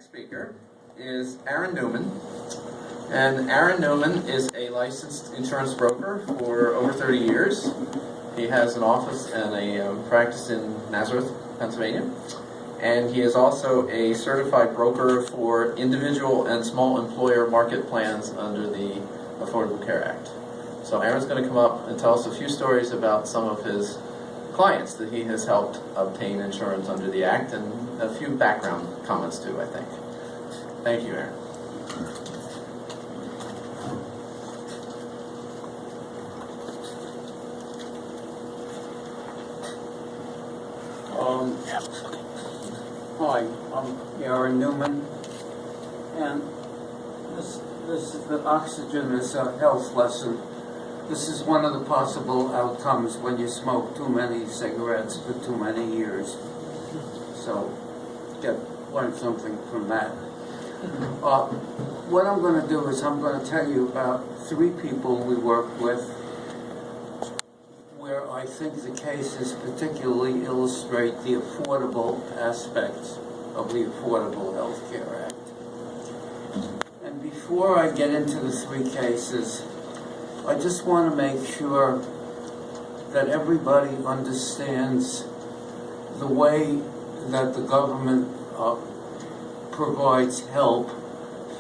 next speaker is Aaron Newman. And Aaron Newman is a licensed insurance broker for over 30 years. He has an office and a practice in Nazareth, Pennsylvania. And he is also a certified broker for individual and small employer market plans under the Affordable Care Act. So Aaron's going to come up and tell us a few stories about some of his clients that he has helped obtain insurance under the Act, and a few background comments too, I think. Thank you, Aaron. Hi, I'm Aaron Newman, and this is the oxygen is a health lesson. This is one of the possible outcomes when you smoke too many cigarettes for too many years. So, learn something from that. What I'm going to do is I'm going to tell you about 3 people we work with where I think the cases particularly illustrate the affordable aspects of the Affordable Health Care Act. And before I get into the 3 cases, I just want to make sure that everybody understands the way that the government provides help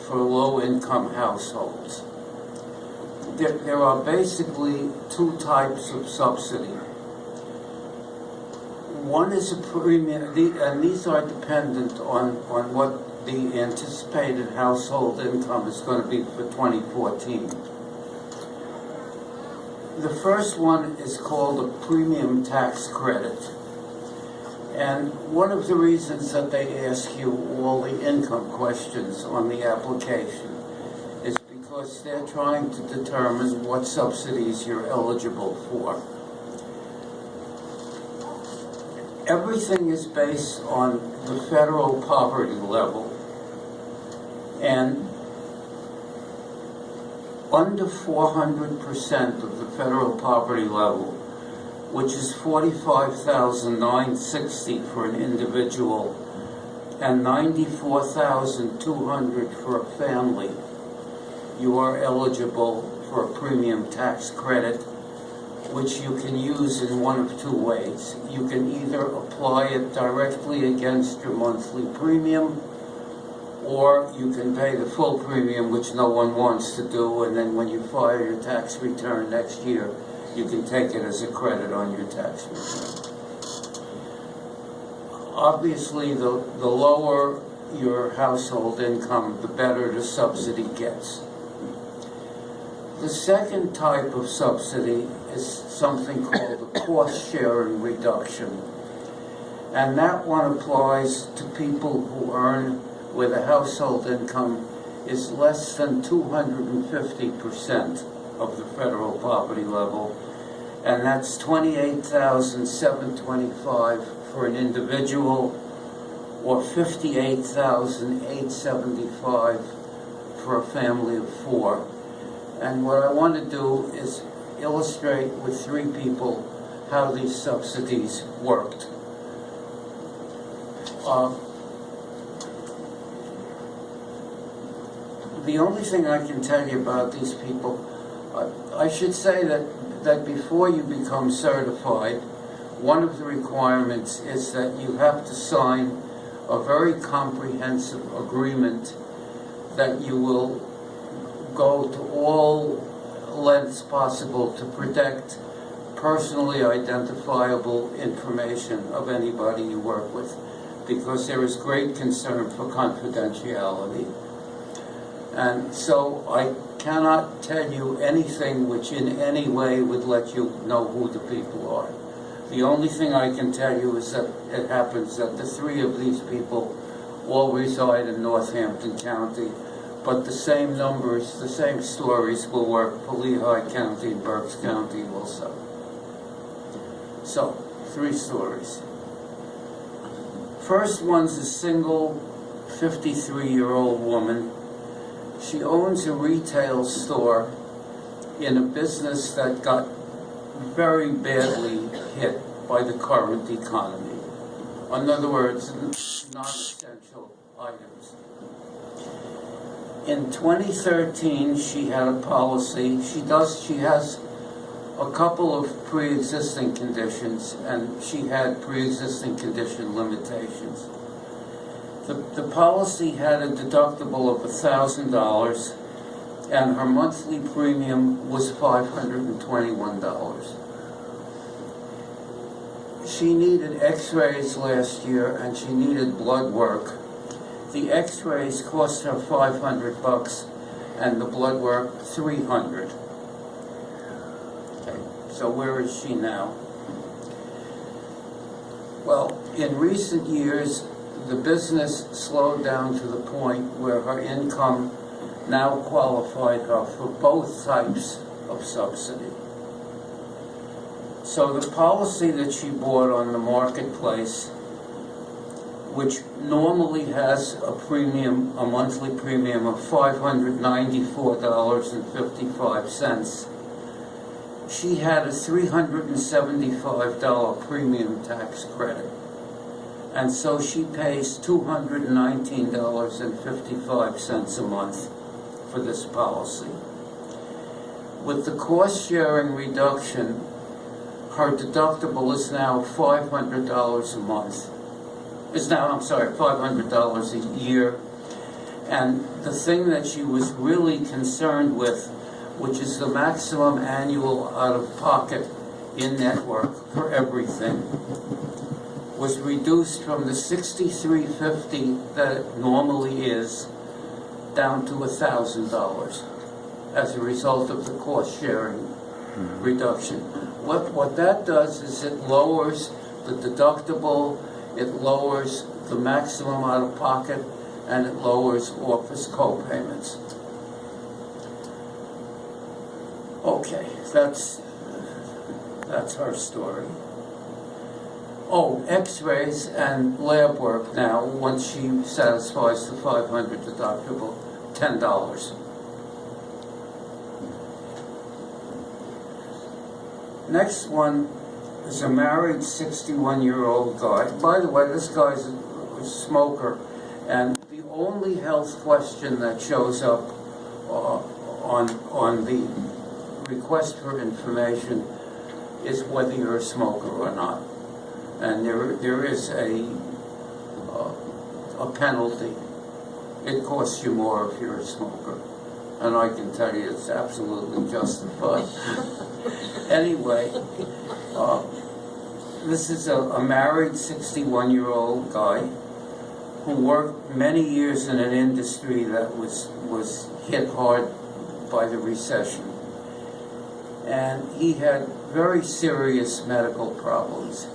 for low-income households. There are basically 2 types of subsidy. One is a premium, and these are dependent on what the anticipated household income is going to be for 2014. The first one is called a premium tax credit. And one of the reasons that they ask you all the income questions on the application is because they're trying to determine what subsidies you're eligible for. Everything is based on the federal poverty level, and under 400% of the federal poverty level, which is $45,960 for an individual and $94,200 for a family, you are eligible for a premium tax credit, which you can use in one of 2 ways. You can either apply it directly against your monthly premium, or you can pay the full premium, which no one wants to do, and then when you file your tax return next year, you can take it as a credit on your tax return. Obviously, the lower your household income, the better the subsidy gets. The second type of subsidy is something called a cost-sharing reduction, and that one applies to people who earn where the household income is less than 250% of the federal poverty level, and that's $28,725 for an individual or $58,875 for a family of 4. And what I want to do is illustrate with 3 people how these subsidies worked. The only thing I can tell you about these people, I should say that before you become certified, one of the requirements is that you have to sign a very comprehensive agreement that you will go to all lengths possible to protect personally identifiable information of anybody you work with, because there is great concern for confidentiality. And so I cannot tell you anything which in any way would let you know who the people are. The only thing I can tell you is that it happens that the 3 of these people all reside in Northampton County, but the same numbers, the same stories will work for Lehigh County and Berks County also. So, 3 stories. First one's a single 53-year-old woman. She owns a retail store in a business that got very badly hit by the current economy. In other words, non-essential items. In 2013, she had a policy. She has a couple of pre-existing conditions, and she had pre-existing condition limitations. The policy had a deductible of $1,000, and her monthly premium was $521. She needed x-rays last year, and she needed blood work. The x-rays cost her $500, and the blood work $300. Okay, so where is she now? Well, in recent years, the business slowed down to the point where her income now qualified her for both types of subsidy. So the policy that she bought on the marketplace, which normally has a monthly premium of $594.55, she had a $375 premium tax credit. And so she pays $219.55 a month for this policy. With the cost sharing reduction, her deductible is now $500 a month. $500 a year. And the thing that she was really concerned with, which is the maximum annual out-of-pocket in network for everything, was reduced from the $6,350 that it normally is down to $1,000 as a result of the cost sharing reduction. What that does is it lowers the deductible, it lowers the maximum out of pocket, and it lowers office co-payments. Okay, that's her story. Oh, x-rays and lab work now, once she satisfies the $500 deductible, $10. Next one is a married 61-year-old guy. By the way, this guy's a smoker, and the only health question that shows up on the request for information is whether you're a smoker or not. And there is a penalty. It costs you more if you're a smoker. And I can tell you it's absolutely justified. Anyway, this is a married 61-year-old guy who worked many years in an industry that was hit hard by the recession. And he had very serious medical problems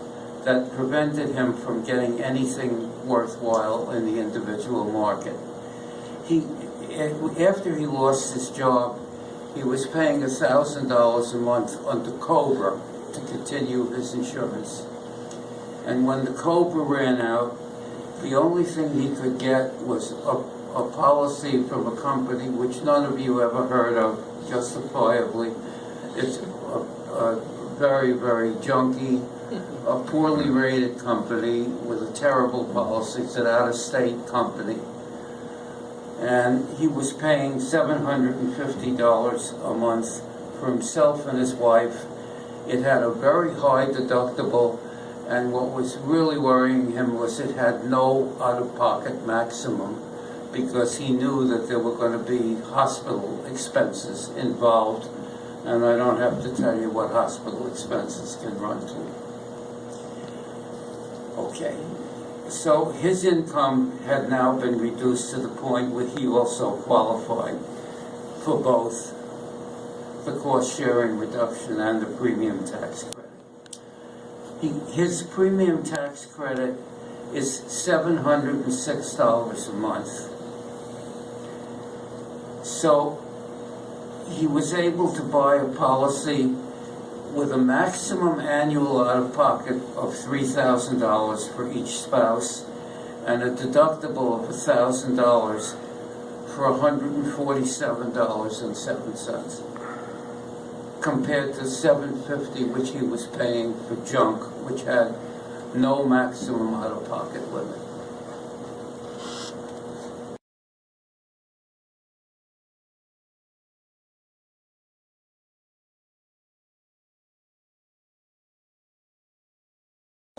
that prevented him from getting anything worthwhile in the individual market. After he lost his job, he was paying $1,000 a month under COBRA to continue his insurance. And when the COBRA ran out, the only thing he could get was a policy from a company which none of you ever heard of, justifiably. It's a very, very junky, a poorly rated company with a terrible policy. It's an out-of-state company. And he was paying $750 a month for himself and his wife. It had a very high deductible, and what was really worrying him was it had no out-of-pocket maximum, because he knew that there were going to be hospital expenses involved, and I don't have to tell you what hospital expenses can run to. Okay. So his income had now been reduced to the point where he also qualified for both the cost sharing reduction and the premium tax credit. His premium tax credit is $706 a month. So he was able to buy a policy with a maximum annual out-of-pocket of $3,000 for each spouse and a deductible of $1,000 for $147.07, compared to $750, which he was paying for junk, which had no maximum out-of-pocket limit.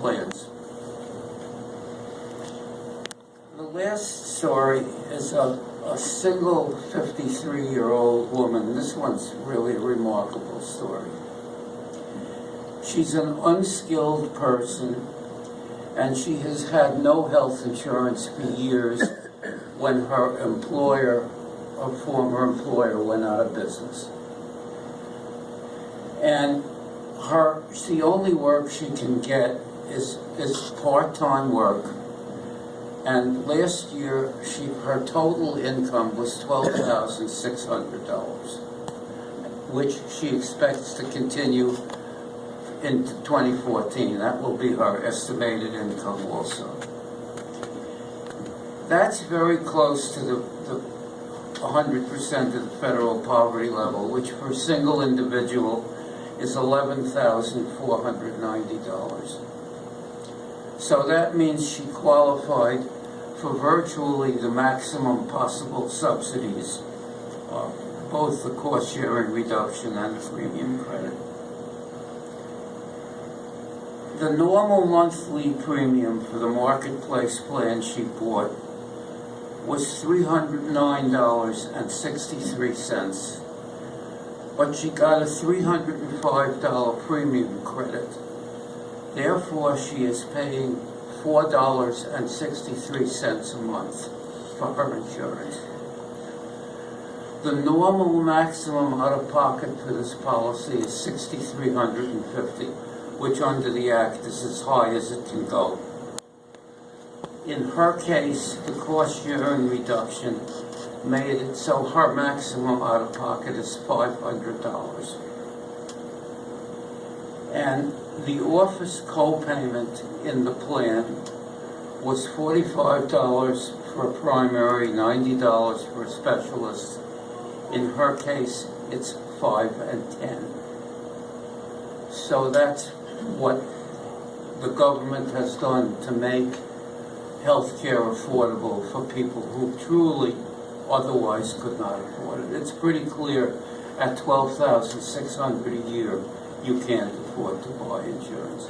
plans. The last story is a single 53-year-old woman. This one's really a remarkable story. She's an unskilled person, and she has had no health insurance for years when her employer, her former employer, went out of business. And the only work she can get is part-time work. And last year, her total income was $12,600, which she expects to continue into 2014. That will be her estimated income also. That's very close to the 100% of the federal poverty level, which for a single individual is $11,490. So that means she qualified for virtually the maximum possible subsidies, both the cost sharing reduction and the premium credit. The normal monthly premium for the marketplace plan she bought was $309.63, but she got a $305 premium credit. Therefore, she is paying $4.63 a month for her insurance. The normal maximum out-of-pocket for this policy is $6,350, which under the Act is as high as it can go. In her case, the cost sharing reduction made it so her maximum out-of-pocket is $500. And the office co-payment in the plan was $45 for a primary, $90 for a specialist. In her case, it's $5 and $10. So that's what the government has done to make health care affordable for people who truly otherwise could not afford it. It's pretty clear at $12,600 a year, you can't afford to buy insurance.